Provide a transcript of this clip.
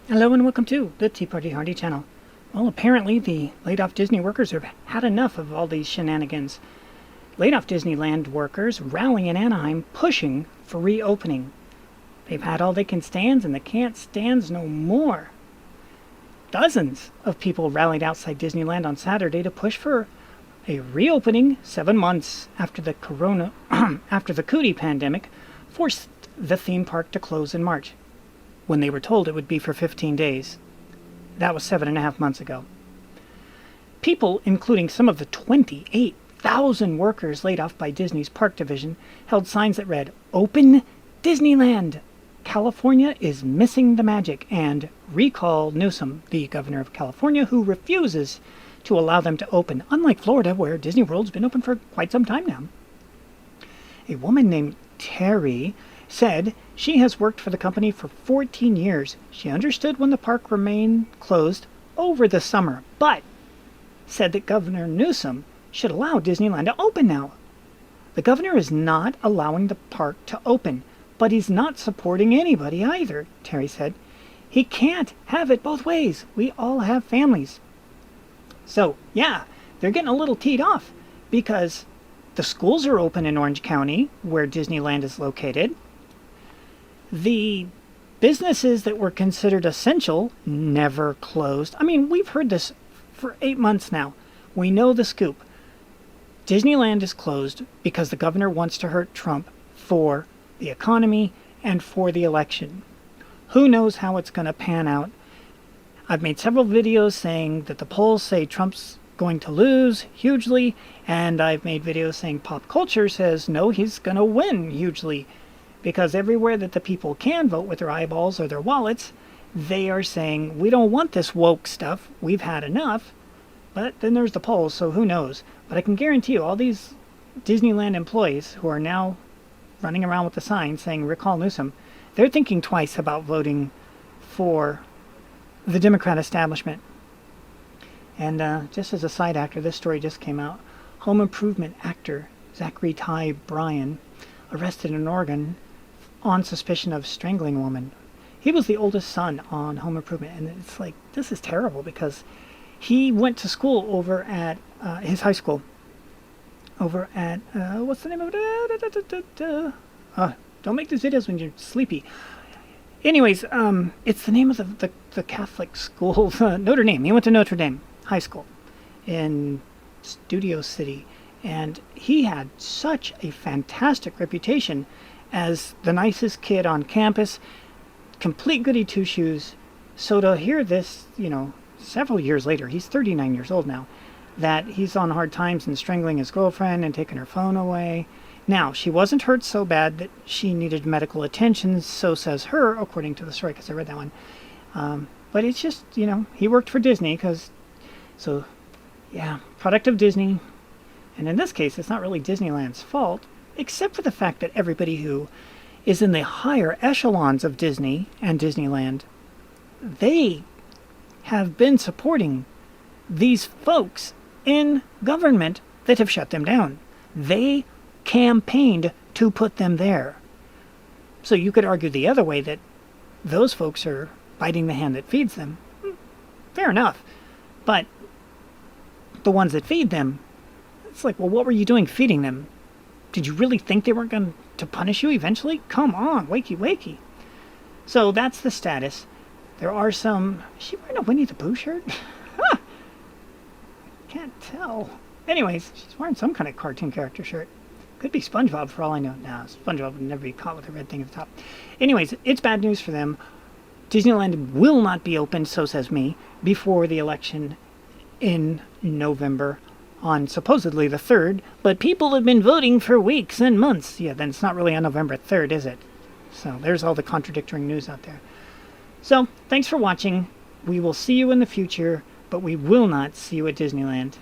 Hello and welcome to the Tea Party Hardy channel. Well, apparently the laid-off Disney workers have had enough of all these shenanigans. Laid-off Disneyland workers rally in Anaheim pushing for reopening. They've had all they can stand and they can't stand no more. Dozens of people rallied outside Disneyland on Saturday to push for a reopening 7 months after the cootie pandemic forced the theme park to close in March, when they were told it would be for 15 days. That was 7.5 months ago. People, including some of the 28,000 workers laid off by Disney's park division, held signs that read, "Open Disneyland! California is missing the magic," and "Recall Newsom," the governor of California, who refuses to allow them to open, unlike Florida, where Disney World's been open for quite some time now. A woman named Terry said she has worked for the company for 14 years. She understood when the park remained closed over the summer, but said that Governor Newsom should allow Disneyland to open now. The governor is not allowing the park to open, but he's not supporting anybody either, Terry said. He can't have it both ways. We all have families. So, yeah, they're getting a little teed off because the schools are open in Orange County, where Disneyland is located. The businesses that were considered essential never closed. I mean, we've heard this for 8 months now. We know the scoop. Disneyland is closed because the governor wants to hurt Trump for the economy and for the election. Who knows how it's going to pan out? I've made several videos saying that the polls say Trump's going to lose hugely, and I've made videos saying pop culture says no, he's going to win hugely, because everywhere that the people can vote with their eyeballs or their wallets, they are saying, we don't want this woke stuff, we've had enough. But then there's the polls, so who knows? But I can guarantee you, all these Disneyland employees who are now running around with the sign saying recall Newsom, they're thinking twice about voting for the Democrat establishment. And just as a side actor, this story just came out. Home Improvement actor Zachary Ty Bryan arrested in Oregon on suspicion of strangling a woman. He was the oldest son on Home Improvement, and it's like, this is terrible because he went to school over at his high school over at what's the name of it? Don't make these videos when you're sleepy. Anyways, it's the name of the Catholic school, Notre Dame. He went to Notre Dame High School in Studio City, and he had such a fantastic reputation as the nicest kid on campus, complete goody two-shoes. So to hear this, several years later, he's 39 years old now, that he's on hard times and strangling his girlfriend and taking her phone away. Now, she wasn't hurt so bad that she needed medical attention, so says her, according to the story, because I read that one. But it's just, he worked for Disney, product of Disney. And in this case, it's not really Disneyland's fault, except for the fact that everybody who is in the higher echelons of Disney and Disneyland, they have been supporting these folks in government that have shut them down. They campaigned to put them there. So you could argue the other way, that those folks are biting the hand that feeds them. Fair enough. But the ones that feed them, it's like, well, what were you doing feeding them? Did you really think they weren't going to punish you eventually? Come on, wakey wakey. So that's the status. There are some... Is she wearing a Winnie the Pooh shirt? Can't tell. Anyways, she's wearing some kind of cartoon character shirt. Could be SpongeBob for all I know. No, SpongeBob would never be caught with a red thing at the top. Anyways, it's bad news for them. Disneyland will not be open, so says me, before the election in November on supposedly the 3rd. But people have been voting for weeks and months. Yeah, then it's not really on November 3rd, is it? So there's all the contradictory news out there. So, thanks for watching. We will see you in the future, but we will not see you at Disneyland.